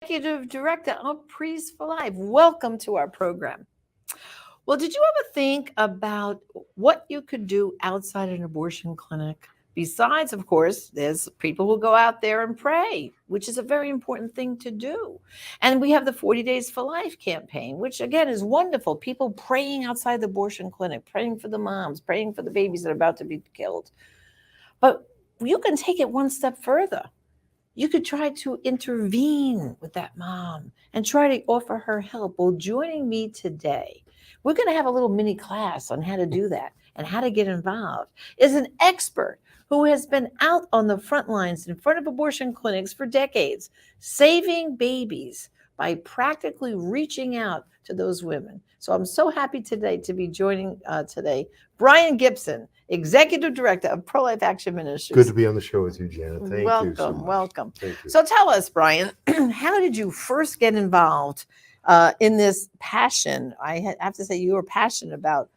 Executive Director of Priests for Life. Welcome to our program. Well, did you ever think about what you could do outside an abortion clinic? Besides, of course, there's people who go out there and pray, which is a very important thing to do. And we have the 40 Days for Life campaign, which again is wonderful. People praying outside the abortion clinic, praying for the moms, praying for the babies that are about to be killed. But you can take it one step further. You could try to intervene with that mom and try to offer her help. Well, joining me today, we're going to have a little mini class on how to do that and how to get involved, is an expert who has been out on the front lines in front of abortion clinics for decades, saving babies by practically reaching out to those women. So I'm so happy today to be joining today Brian Gibson, Executive Director of Pro-Life Action Ministries. Good to be on the show with you, Janet. Thank you so much. Welcome. Thank you. So tell us, Brian, how did you first get involved in this passion? I have to say you were passionate about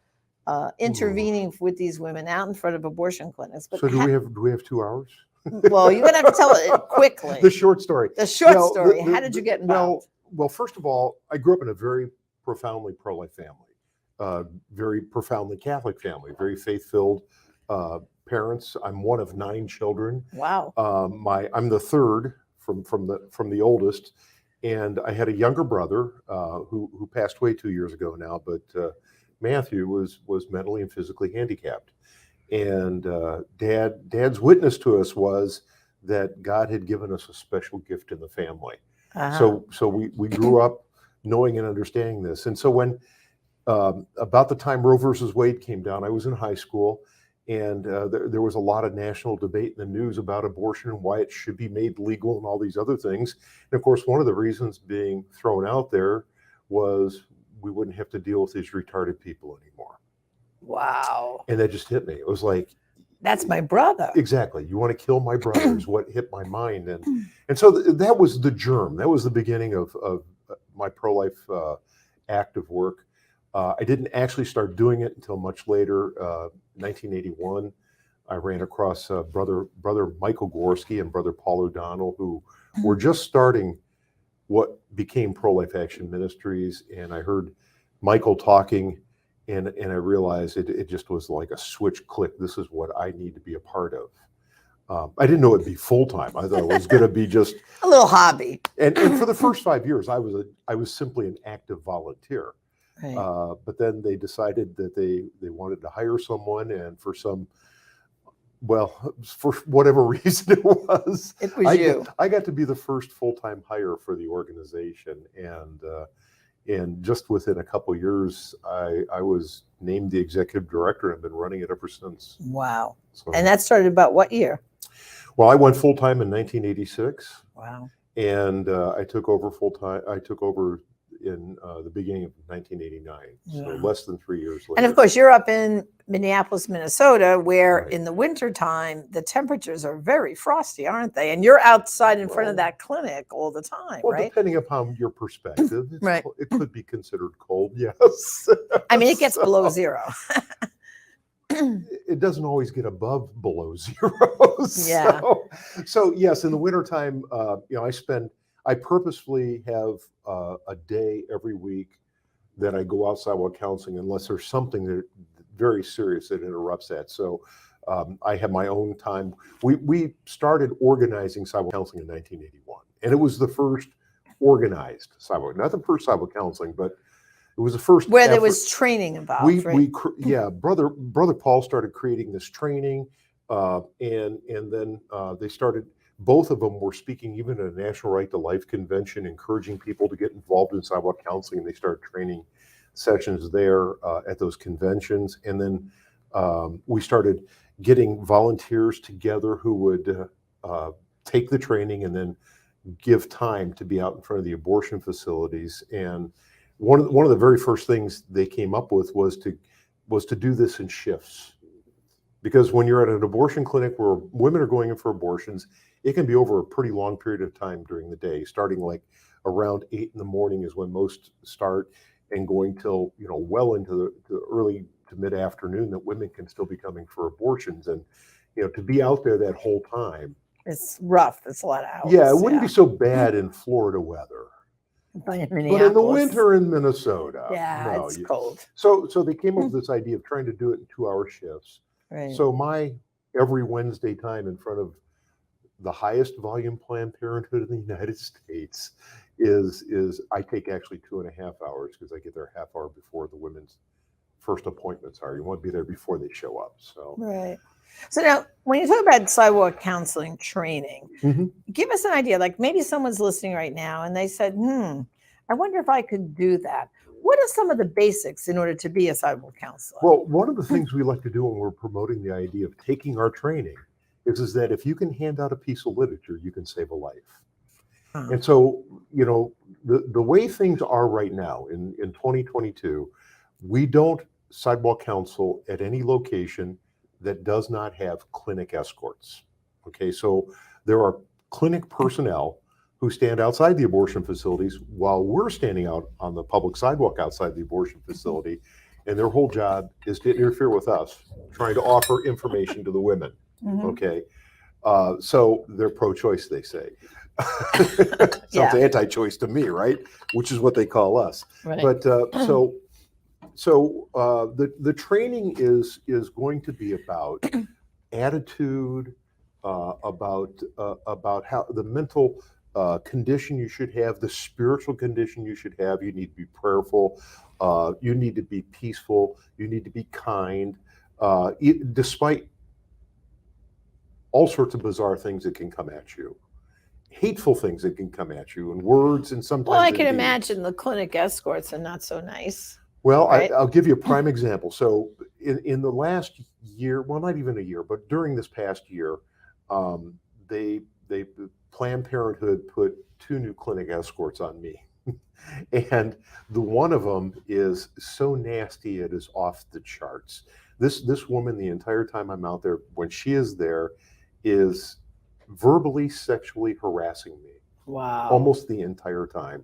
intervening with these women out in front of abortion clinics. But so do we have 2 hours? Well, you're going to have to tell it quickly. The short story. The short story. How did you get involved? Well, first of all, I grew up in a very profoundly pro-life family, very profoundly Catholic family, very faith-filled parents. I'm one of 9 children. Wow. I'm the third from the oldest, and I had a younger brother who passed away 2 years ago now. But Matthew was mentally and physically handicapped, and Dad's witness to us was that God had given us a special gift in the family. So we grew up knowing and understanding this. And so when about the time Roe versus Wade came down, I was in high school, and there was a lot of national debate in the news about abortion and why it should be made legal and all these other things. And of course, one of the reasons being thrown out there was we wouldn't have to deal with these retarded people anymore. Wow. And that just hit me. It was like, that's my brother. Exactly. You want to kill my brother is what hit my mind. And so that was the germ. That was the beginning of my pro-life active work. I didn't actually start doing it until much later, 1981. I ran across brother Michael Gorski and brother Paul O'Donnell, who were just starting what became Pro-Life Action Ministries. And I heard Michael talking, and I realized it just was like a switch click. This is what I need to be a part of. I didn't know it'd be full-time. I thought it was going to be just a little hobby. And for the first 5 years, I was simply an active volunteer. Right. But then they decided that they wanted to hire someone, and for whatever reason it was you. I got to be the first full-time hire for the organization, and just within a couple of years, I was named the executive director and I've been running it ever since. Wow. So, and that started about what year? Well, I went full-time in 1986. Wow. And I took over full-time. I took over in the beginning of 1989, so less than 3 years later. And of course, you're up in Minneapolis, Minnesota, where in the wintertime, the temperatures are very frosty, aren't they? And you're outside in front of that clinic all the time, well, right? Depending upon your perspective, right. It could be considered cold, yes. I mean, it gets below zero. It doesn't always get above below zero. Yeah. So yes, in the wintertime, I purposefully have a day every week that I go out sidewalk counseling unless there's something that very serious that interrupts that. So I have my own time. We started organizing sidewalk counseling in 1981, and it was the first organized sidewalk, not the first sidewalk counseling, but it was the first where there was training involved. Brother Paul started creating this training, and then they started. Both of them were speaking even at a National Right to Life convention, encouraging people to get involved in sidewalk counseling. And they started training sessions there at those conventions. And then we started getting volunteers together who would take the training and then give time to be out in front of the abortion facilities. And one of the very first things they came up with was to do this in shifts. Because when you're at an abortion clinic where women are going in for abortions, it can be over a pretty long period of time during the day, starting like around 8 in the morning is when most start, and going till well into the early to mid afternoon that women can still be coming for abortions. And to be out there that whole time it's rough. It's a lot of hours. Yeah, it wouldn't be so bad in Florida weather, But in but in the Minneapolis, winter in Minnesota, yeah, no. it's cold. So they came up with this idea of trying to do it in 2-hour shifts. Right. So my every Wednesday time in front of the highest volume Planned Parenthood in the United States is I take actually 2.5 hours because I get there a half hour before the women's first appointments are. You want to be there before they show up. So Right. So now, when you talk about sidewalk counseling training, Mhm. give us an idea. Like maybe someone's listening right now and they said, I wonder if I could do that. What are some of the basics in order to be a sidewalk counselor? Well, one of the things we like to do when we're promoting the idea of taking our training is that if you can hand out a piece of literature, you can save a life. Huh. And so, the way things are right now in 2022, we don't sidewalk counsel at any location that does not have clinic escorts. Okay, so there are clinic personnel who stand outside the abortion facilities while we're standing out on the public sidewalk outside the abortion facility, and their whole job is to interfere with us, trying to offer information to the women. Mhm. Okay, so they're pro-choice, they say. Yeah. Sounds anti-choice to me, right? Which is what they call us. Right. But the training is going to be about attitude, about how the mental condition you should have, the spiritual condition you should have. You need to be prayerful. You need to be peaceful. You need to be kind, despite all sorts of bizarre things that can come at you, hateful things that can come at you in words and sometimes. Well, I in can deeds. imagine the clinic escorts are not so nice. Well, right? I'll give you a prime example. So in the last year, well, not even a year, but during this past year, they Planned Parenthood put 2 new clinic escorts on me. And the one of them is so nasty it is off the charts. This woman, the entire time I'm out there, when she is there, is verbally sexually harassing me Wow. almost the entire time.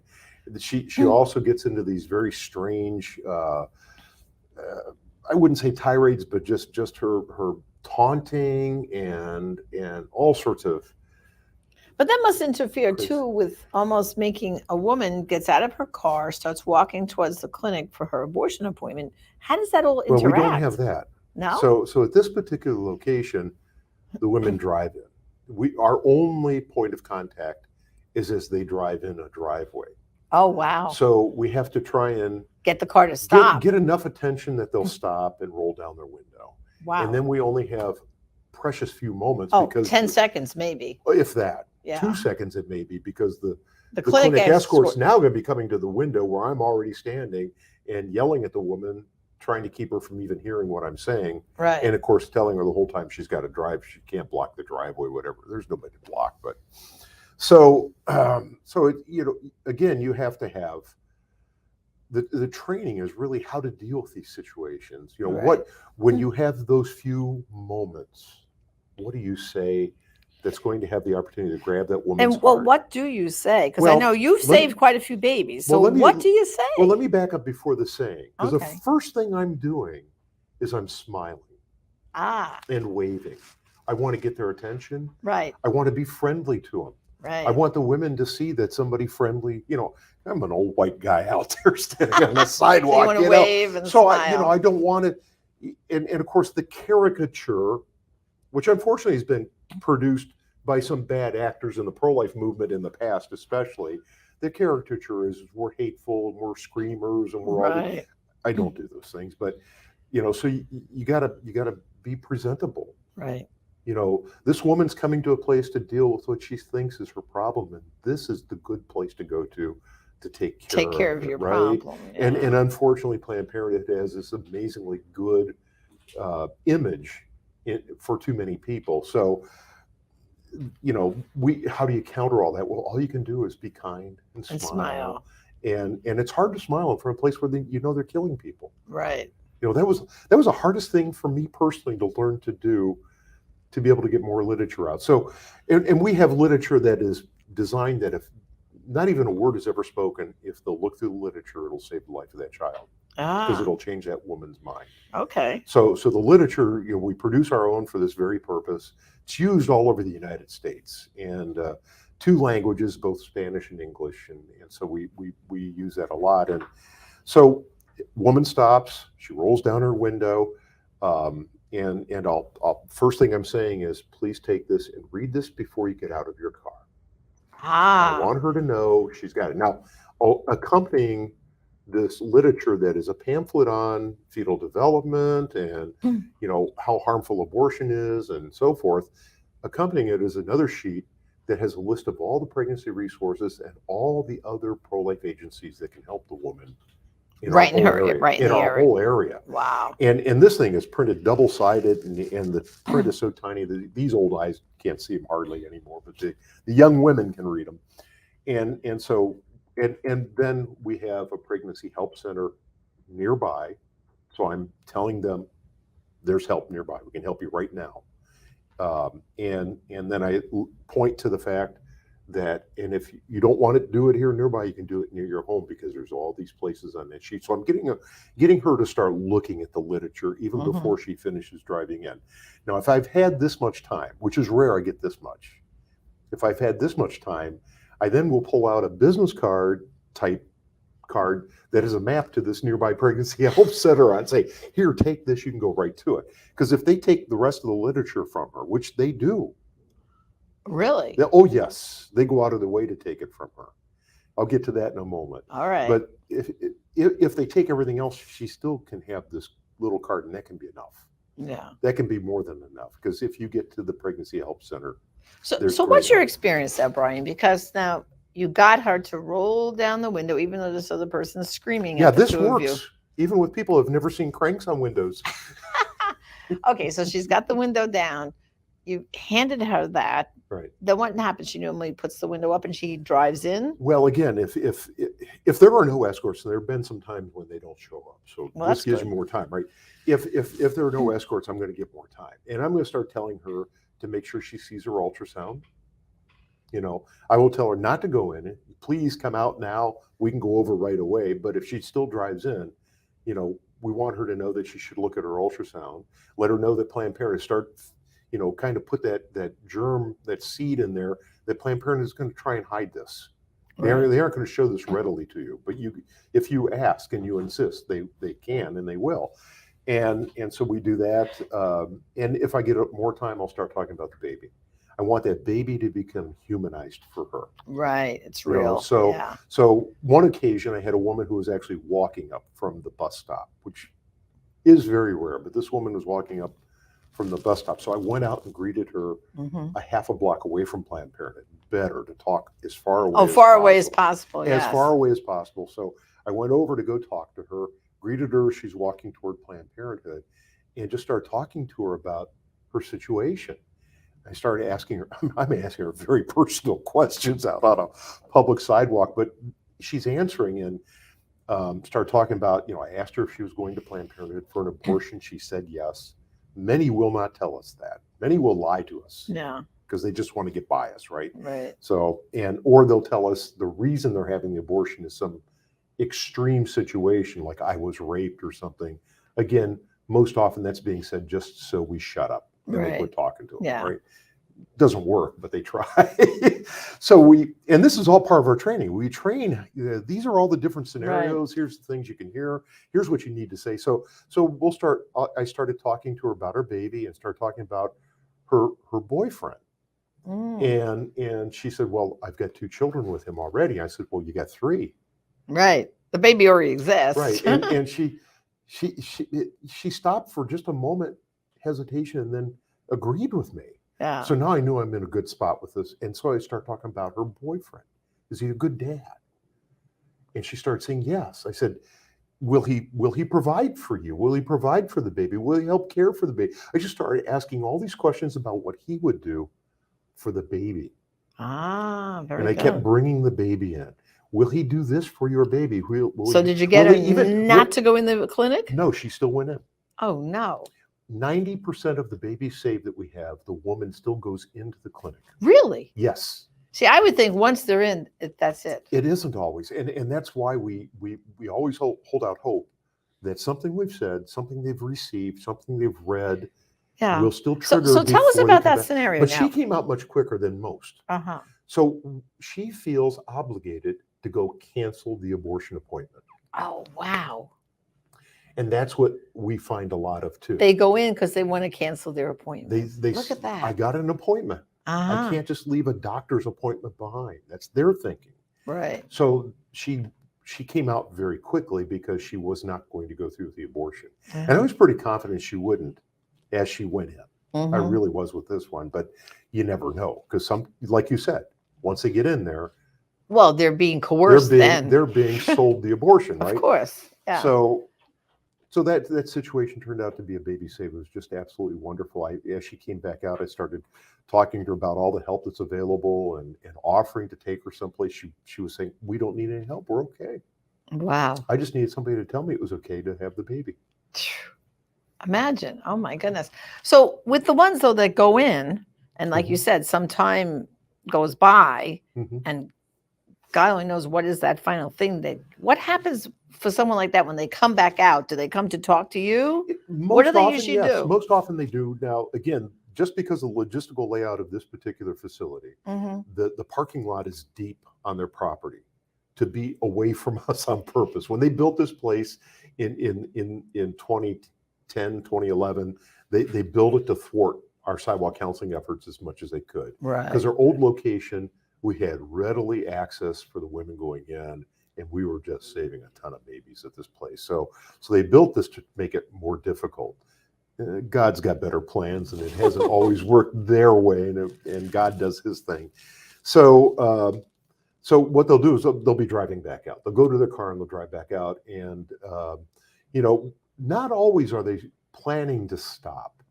She also gets into these very strange, I wouldn't say tirades, but just her taunting and all sorts of. But that must interfere Crazy. too with almost making a woman gets out of her car, starts walking towards the clinic for her abortion appointment. How does that all interact? Well, we don't have that. No. So at this particular location, the women drive in. Our only point of contact is as they drive in a driveway. Oh wow. So we have to try and Get the car to stop. get enough attention that they'll stop and roll down their window. Wow. And then we only have precious few moments Oh, because 10 seconds maybe. if that, Yeah. 2 seconds it may be, because the clinic escort's now going to be coming to the window where I'm already standing and yelling at the woman, trying to keep her from even hearing what I'm saying. Right. And of course, telling her the whole time she's got to drive, she can't block the driveway, whatever. There's nobody to block. But so again, you have to have the training is really how to deal with these situations. Right. When you have those few moments, what do you say that's going to have the opportunity to grab that woman's And well, heart? what do you say? Because I Well, know you've let- saved quite a few babies. So well, let me- what do you say? Well, let me back up before the saying, because Okay. the first thing I'm doing is I'm smiling Ah, and waving. I want to get their attention. right, I want to be friendly to them. right. I want the women to see that somebody friendly, I'm an old white guy out there standing on the So sidewalk. you want to know. wave and So smile. I don't want it. And of course, the caricature, which unfortunately has been produced by some bad actors in the pro-life movement in the past, especially, the caricature is we're hateful and we're screamers and we're all. Right. I don't do those things, but so you gotta be presentable. Right. This woman's coming to a place to deal with what she thinks is her problem, and this is the good place to go to take care of it, your right? problem. And yeah. unfortunately, Planned Parenthood has this amazingly good image for too many people. So, how do you counter all that? Well, all you can do is be kind and smile. And it's hard to smile from a place where they're killing people. Right. That was the hardest thing for me personally to learn to do, to be able to get more literature out. So, and we have literature that is designed that if not even a word is ever spoken, if they'll look through the literature, it'll save the life of that child. because Ah, it'll change that woman's mind. okay. So the literature, we produce our own for this very purpose. It's used all over the United States, and two languages, both Spanish and English, and so we use that a lot. And so, woman stops, she rolls down her window, and I'll first thing I'm saying is, please take this and read this before you get out of your car. I Ah, want her to know she's got it. Now, accompanying this literature that is a pamphlet on fetal development and Hmm. how harmful abortion is and so forth, accompanying it is another sheet that has a list of all the pregnancy resources and all the other pro-life agencies that can help the woman in our right in whole her, area. right in In the our area. whole area. Wow. And this thing is printed double-sided, and the print is so tiny that these old eyes can't see them hardly anymore, but the young women can read them. And so and then we have a pregnancy help center nearby. So I'm telling them there's help nearby. We can help you right now. And then I point to the fact that, and if you don't want to do it here nearby, you can do it near your home, because there's all these places on that sheet. So I'm getting her to start looking at the literature even Mhm. before she finishes driving in. Now, if I've had this much time, which is rare, I get this much. If I've had this much time, I then will pull out a business card type card that is a map to this nearby pregnancy help center on, say, here, take this, you can go right to it. Because if they take the rest of the literature from her, which they do, Really? oh yes, they go out of their way to take it from her. I'll get to that in a moment. All right. But if they take everything else, she still can have this little card, and that can be enough. Yeah. That can be more than enough, because if you get to the pregnancy help center, So, there's what's great your help. experience there, Brian? Because now you got her to roll down the window, even though this other person is screaming Yeah, at the this two of you. works even with people who have never seen cranks on windows. Okay, so she's got the window down. You handed her that. Right. Then what happens? She normally puts the window up and she drives in. Well, again, if there are no escorts, and there have been some times when they don't show up, so Well, this that's gives good. you more time, right? If there are no escorts, I'm going to get more time, and I'm going to start telling her to make sure she sees her ultrasound. I will tell her not to go in. Please come out now. We can go over right away. But if she still drives in, we want her to know that she should look at her ultrasound. Let her know that Planned Parenthood start, kind of put that germ, that seed in there, that Planned Parenthood is going to try and hide this. They aren't going to show this readily to you. But if you ask and you insist, they can and they will. And so we do that. And if I get more time, I'll start talking about the baby. I want that baby to become humanized for her. Right. It's real. So yeah. so one occasion I had a woman who was actually walking up from the bus stop, which is very rare, but this woman was walking up from the bus stop. So I went out and greeted her Mhm. a half a block away from Planned Parenthood. Better to talk as far away Oh, as far away as possible. possible. As Yes. far away as possible. So I went over to go talk to her, greeted her. She's walking toward Planned Parenthood, and just started talking to her about her situation. I started asking her, I'm asking her very personal questions out on a public sidewalk, but she's answering, and started talking about, I asked her if she was going to Planned Parenthood for an abortion. She said yes. Many will not tell us that. Many will lie to us Yeah. because they just want to get by us, right? Right. So, or they'll tell us the reason they're having the abortion is some extreme situation, like I was raped or something. Again, most often that's being said just so we shut up and they Right. quit talking to them, Yeah. right? Doesn't work, but they try. And this is all part of our training. We train, these are all the different scenarios. Here's the things you can hear. Here's what you need to say. So we'll start, I started talking to her about her baby and started talking about her boyfriend. Mm. And she said, well, I've got 2 children with him already. I said, well, you got 3. Right. The baby already exists. Right. And she stopped for just a moment, hesitation, and then agreed with me. Yeah. So now I knew I'm in a good spot with this. And so I started talking about her boyfriend. Is he a good dad? And she started saying yes. I said, will he provide for you? Will he provide for the baby? Will he help care for the baby? I just started asking all these questions about what he would do for the baby. Very And I good. kept bringing the baby in. Will he do this for your baby? So did you get her not to go in the clinic? No, she still went in. Oh, no. 90% of the babies saved that we have, the woman still goes into the clinic. Really? Yes. See, I would think once they're in, that's it. It isn't always. And that's why we always hold out hope that something we've said, something they've received, something they've read Yeah. will still So, trigger. so tell us before they about come that back. scenario But now. she came out much quicker than most. Uh-huh. So she feels obligated to go cancel the abortion appointment. Oh, wow. And that's what we find a lot of too. They go in because they want to cancel their appointment. They Look at that. I got an appointment. Uh-huh. I can't just leave a doctor's appointment behind. That's their thinking. Right. So she came out very quickly because she was not going to go through with the abortion. And I was pretty confident she wouldn't as she went in. I Mhm. really was with this one, but you never know because some, like you said, once they get in there, Well, they're being coerced then. they're being sold the abortion, right? Of course. Yeah. So that situation turned out to be a baby save. It was just absolutely wonderful. As she came back out, I started talking to her about all the help that's available and offering to take her someplace. She was saying, we don't need any help. We're okay. Wow. I just needed somebody to tell me it was okay to have the baby. Imagine. Oh my goodness. So with the ones though that go in, and like you Mhm. said, some time goes by Mhm. and God only knows what is that final thing what happens for someone like that when they come back out? Do they come to talk to you? What do Most they often, usually yes. do? Most often they do. Now, again, just because of the logistical layout of this particular facility, Mhm. the parking lot is deep on their property to be away from us on purpose. When they built this place in 2010, 2011, they built it to thwart our sidewalk counseling efforts as much as they could. Right. Because our old location, we had readily access for the women going in, and we were just saving a ton of babies at this place. So they built this to make it more difficult. God's got better plans, and it hasn't always worked their way, and God does His thing. So what they'll do is they'll be driving back out. They'll go to their car and they'll drive back out, and not always are they planning to stop,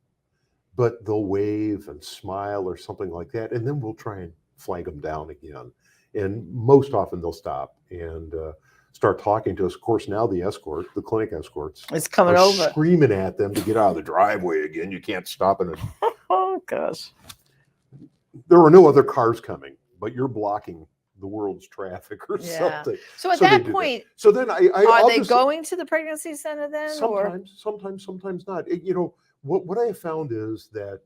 but they'll wave and smile or something like that, and then we'll try and flag them down again. And most often they'll stop and start talking to us. Of course, now the clinic escorts, It's coming are over. screaming at them to get out of the driveway again. You can't stop in it. Oh gosh. There are no other cars coming, but you're blocking the world's traffic or Yeah. something. So at So they that do that. point, So then are I'll they just, going to the pregnancy center then? Or sometimes not. What I have found is that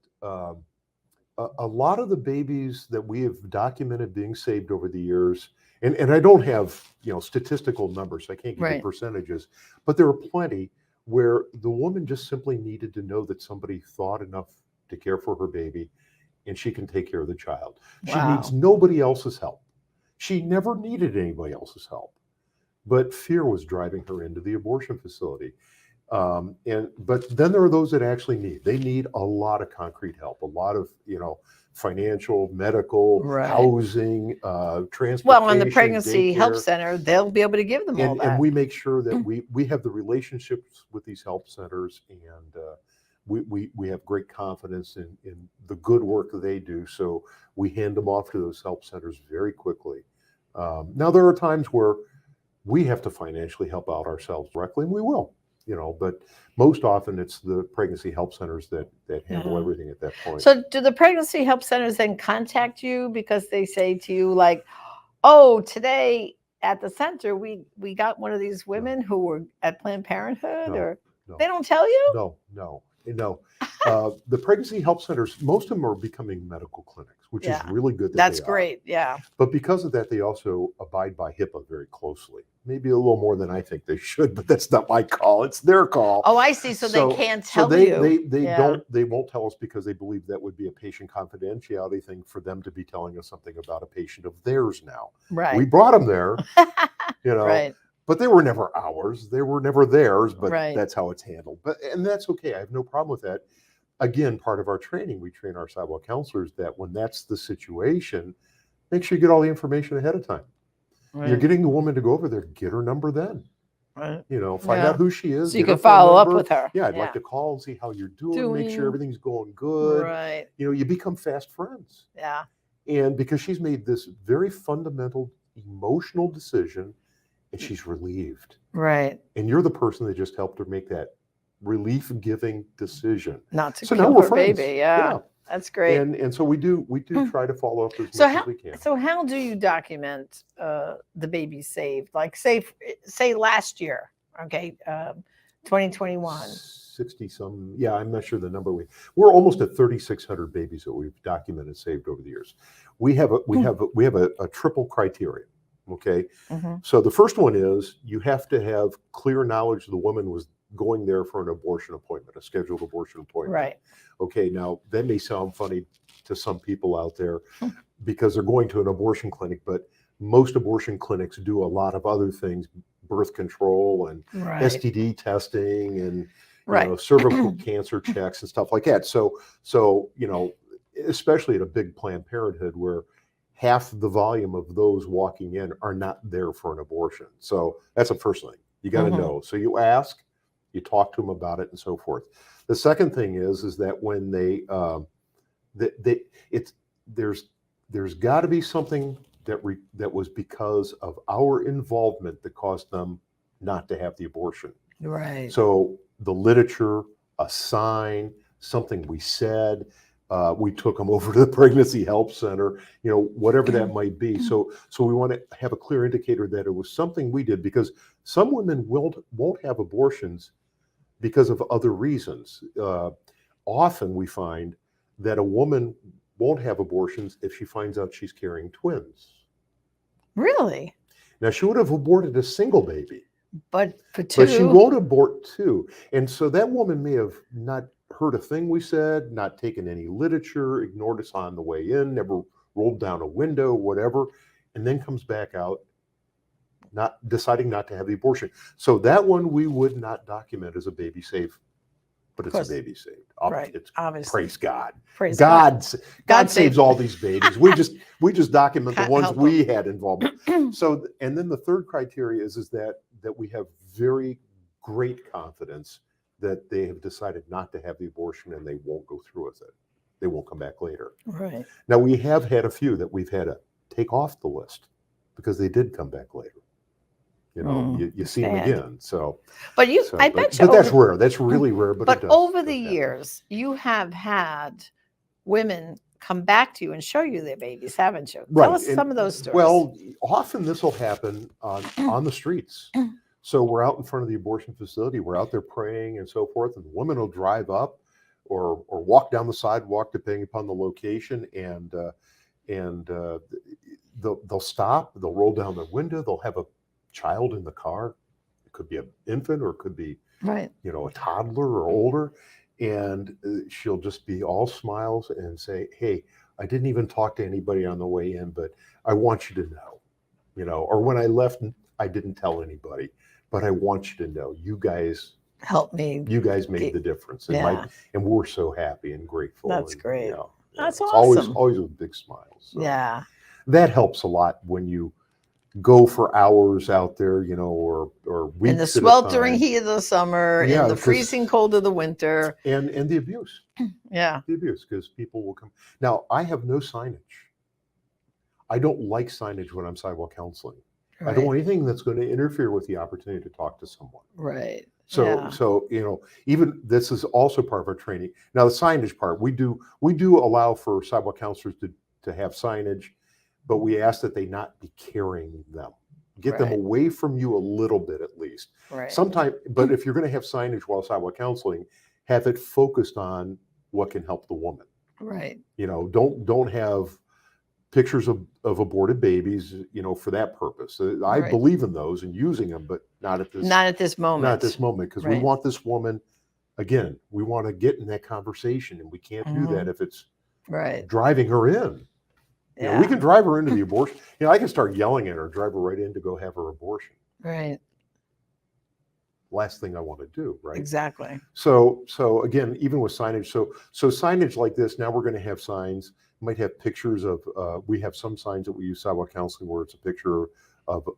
a lot of the babies that we have documented being saved over the years, and I don't have statistical numbers, so I can't give you Right. percentages, but there are plenty where the woman just simply needed to know that somebody thought enough to care for her baby, and she can take care of the child. She Wow. needs nobody else's help. She never needed anybody else's help, but fear was driving her into the abortion facility. But then there are those that actually need a lot of concrete help, a lot of financial, medical, Right. housing, transportation. well, on the pregnancy help daycare. center, they'll be able to give them all And that. we make sure that we have the relationships with these help centers, and we have great confidence in the good work that they do. So we hand them off to those help centers very quickly. Now there are times where we have to financially help out ourselves directly, and we will. But most often it's the pregnancy help centers that handle Yeah. everything at that point. So do the pregnancy help centers then contact you because they say to you like, oh, today at the center we got one of these women who were at Planned Parenthood, No, or no. they don't tell you? No. The pregnancy help centers, most of them are becoming medical clinics, which Yeah. is really good. That's they are. great. Yeah. But because of that, they also abide by HIPAA very closely. Maybe a little more than I think they should, but that's not my call. It's their call. Oh, I see. So they can't tell you. They Yeah. they won't tell us because they believe that would be a patient confidentiality thing for them to be telling us something about a patient of theirs now. Right. We brought them there, Right. but they were never ours. They were never theirs, but Right. that's how it's handled. And that's okay. I have no problem with that. Again, part of our training, we train our sidewalk counselors that when that's the situation, make sure you get all the information ahead of time. You're Right. getting the woman to go over there, get her number then. Right. Find Yeah. out who she is. So you get her can phone follow up number. with her. Yeah, I'd like to call and see how you're doing, make Doing. sure everything's going good. Right. You become fast friends. Yeah. And because she's made this very fundamental emotional decision and she's relieved. Right. And you're the person that just helped her make that relief-giving decision. Not to So now kill we're her friends. Yeah. Yeah. That's great. And so we do try to follow up as So much how as we can. so how do you document the baby saved? Like say last year, okay, 2021. 60 some, yeah, I'm not sure the number. We're almost at 3,600 babies that we've documented saved over the years. We have a triple criteria. Okay. Mhm. So the first one is you have to have clear knowledge the woman was going there for an abortion appointment, a scheduled abortion appointment. Right. Okay. Now that may sound funny to some people out there because they're going to an abortion clinic, but most abortion clinics do a lot of other things, birth control and Right. STD testing and Right. cervical cancer checks and stuff like that. So especially at a big Planned Parenthood where half the volume of those walking in are not there for an abortion. So that's the first thing you got to Mhm. know. So you ask, you talk to them about it, and so forth. The second thing is that when there's got to be something that was because of our involvement that caused them not to have the abortion. Right. So the literature, a sign, something we said, we took them over to the Pregnancy Help Center, whatever that might be. So we want to have a clear indicator that it was something we did, because some women won't have abortions because of other reasons. Often we find that a woman won't have abortions if she finds out she's carrying twins. Really? Now, she would have aborted a single baby, But for two. but she won't abort two. And so that woman may have not heard a thing we said, not taken any literature, ignored us on the way in, never rolled down a window, whatever, and then comes back out not deciding not to have the abortion. So that one we would not document as a baby saved, but it's a baby saved. Right. It's, Obviously. praise God. Praise God God saves saved- all these babies. We just document the ones Help we had involvement. So, and then the third criteria is that we have very great confidence that they have decided not to have the abortion and they won't go through with it. They won't come back later. Right. Now, we have had a few that we've had to take off the list because they did come back later. You see them sad. again. So, But I bet you. but that's rare. That's really rare. But it does. over the It happens. years, you have had women come back to you and show you their babies, haven't you? Right. Tell us and- some of those stories. Well, often this will happen on the streets. So we're out in front of the abortion facility. We're out there praying and so forth, and the woman will drive up or walk down the sidewalk, depending upon the location, and they'll stop. They'll roll down the window. They'll have a child in the car. It could be an infant, or it could be right. a toddler or older, and she'll just be all smiles and say, "Hey, I didn't even talk to anybody on the way in, but I want you to know, or when I left, I didn't tell anybody, but I want you to know, you guys Help me. made the difference, and Yeah. and we're so happy and grateful." That's and, great. That's it's awesome. always with big smiles. So Yeah. that helps a lot when you go for hours out there, or weeks In the at a sweltering time. heat of the summer, Yeah, in the 'cause- freezing cold of the winter. and the abuse. Yeah. The abuse, because people will come. Now, I have no signage. I don't like signage when I'm sidewalk counseling. I Right. don't want anything that's going to interfere with the opportunity to talk to someone. Right. So, Yeah. even this is also part of our training. Now, the signage part, we do allow for sidewalk counselors to have signage, but we ask that they not be carrying them. Get them Right. away from you a little bit at least. Right. Sometimes, but if you're going to have signage while sidewalk counseling, have it focused on what can help the woman. Right. Don't have pictures of aborted babies, for that purpose. I Right. believe in those and using them, but not at this Not at this moment. not at this moment, because we Right. want this woman, again, we want to get in that conversation, and we can't do that if it's Right. driving her in. Yeah. We can drive her into the abortion. I can start yelling at her, drive her right in to go have her abortion. Right. Last thing I want to do, right? Exactly. So again, even with signage, so signage like this, now we're going to have signs, might have pictures of, we have some signs that we use sidewalk counseling where it's a picture of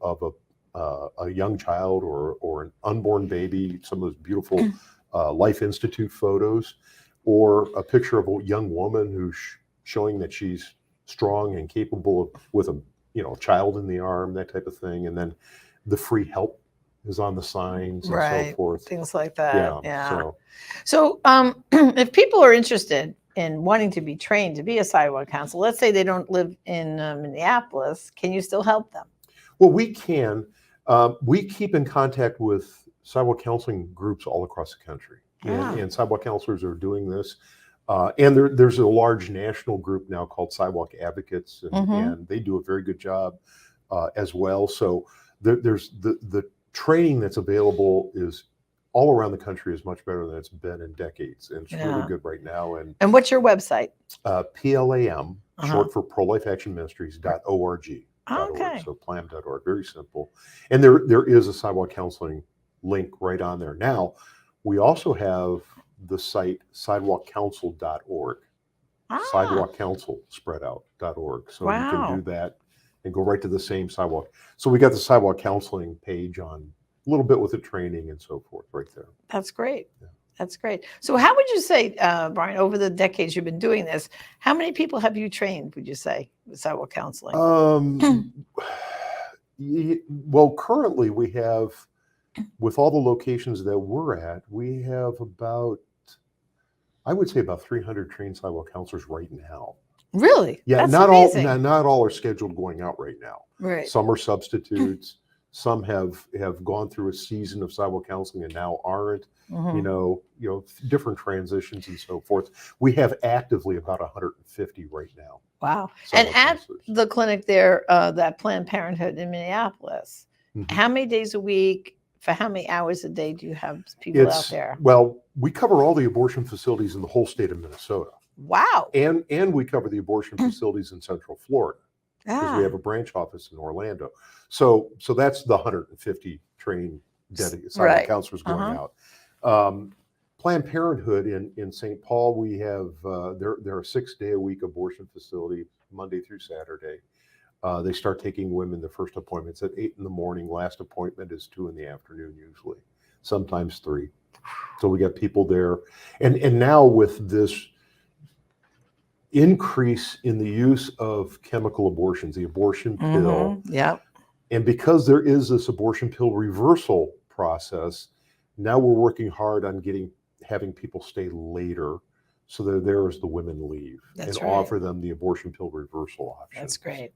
a young child or an unborn baby, some of those beautiful Life Institute photos, or a picture of a young woman who's showing that she's strong and capable with a child in the arm, that type of thing. And then the free help is on the signs and so forth. Things like that. Yeah. So if people are interested in wanting to be trained to be a sidewalk counselor, let's say they don't live in Minneapolis, can you still help them? Well, we can. We keep in contact with sidewalk counseling groups all across the country, Ah. and sidewalk counselors are doing this. And there's a large national group now called Sidewalk Advocates, and, Mhm. and they do a very good job as well. So there's the training that's available is all around the country is much better than it's been in decades, and it's really Yeah. good right now. And And what's your website? PLAM, Uh-huh. short for Pro-Life Action Ministries.org. Okay. So PLAM.org, very simple. And there is a sidewalk counseling link right on there. Now, we also have the site sidewalkcouncil.org, Ah, sidewalkcouncil spread out.org. So you Wow. can do that and go right to the same sidewalk. So we got the sidewalk counseling page on a little bit with the training and so forth right there. that's great. Yeah. That's great. So how would you say, Brian, over the decades you've been doing this, how many people have you trained, would you say, with sidewalk counseling? Well, currently we have, with all the locations that we're at, we have about, I would say about 300 trained sidewalk counselors right now. Really? Yeah, That's not amazing. all, not all are scheduled going out right now. Right. Some are substitutes. Some have gone through a season of sidewalk counseling and now aren't. Mhm. Different transitions and so forth. We have actively about 150 right now. Wow. And sidewalk at counselors. the clinic there, that Planned Parenthood in Minneapolis, Mhm. how many days a week, for how many hours a day do you have people out there? Well, we cover all the abortion facilities in the whole state of Minnesota, Wow. and we cover the abortion facilities in Central Florida because we Ah, have a branch office in Orlando. So that's the 150 trained sidewalk right. counselors going Uh-huh. out. Planned Parenthood in St. Paul, we have they're a 6-day-a-week abortion facility, Monday through Saturday. They start taking women. The first appointment's at 8 in the morning. Last appointment is 2 in the afternoon, usually, sometimes 3. So we got people there, and now with this increase in the use of chemical abortions, the abortion pill, Yep. and because there is this abortion pill reversal process, now we're working hard on having people stay later, so they're there as the women leave, That's and right. offer them the abortion pill reversal option. That's great.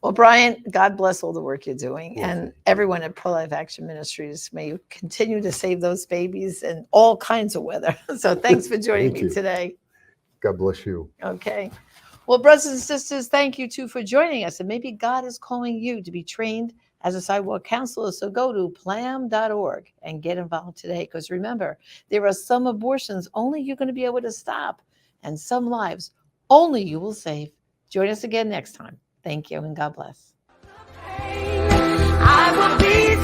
Well, Brian, God bless all the work you're doing. Well, And thank you. everyone at Pro-Life Action Ministries, may you continue to save those babies in all kinds of weather. So thanks for joining Thank me you. today. God bless you. Okay. Well, brothers and sisters, thank you too for joining us. And maybe God is calling you to be trained as a sidewalk counselor. So go to PLAM.org and get involved today. Because remember, there are some abortions only you're going to be able to stop, and some lives only you will save. Join us again next time. Thank you and God bless. I will be